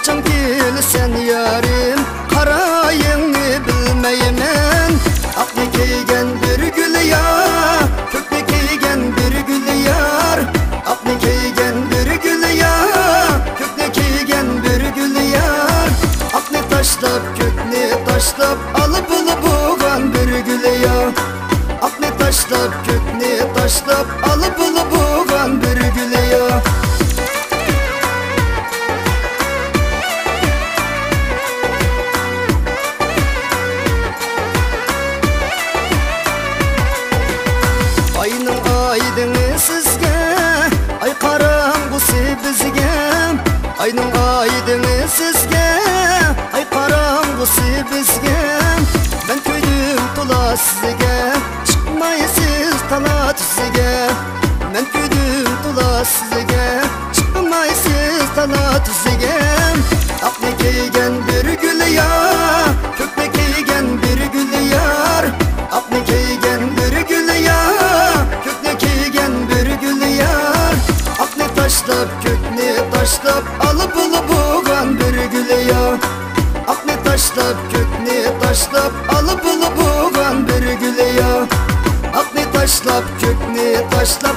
Kaçan sen yarim, karayını bilmeymen. Aklı keygen bir gül ya, kökne keygen bir gül yar. Aklı keygen bir gül ya, kökne keygen bir gül yar. Aklı taşlap, kökne taşlap, alıp buğan bir gül ya. Aklı taşlap, kökne taşlap, alıp buğan bir gül ya. Ayның aydını sizge, ay qarаңғысы bizge. Ayның aydını sizge, ay qarаңғысы bizge. Ben köydüm tola sizge, çıkmayısız tala tüzge. Ben köydüm tola sizge, çıkmayısız tala tüzge. Aklı keygen bir gül ya, kökne keygen bir gül yar. Aklı keygen bir gül ya, kökne keygen bir gül yar. Aklı taşlap, kökne taşlap, alıp buğan bir gül ya. Aklı taşlap, kökne taşlap, alıp buğan bir gül ya. Aklı taşlap, kökne taşlap,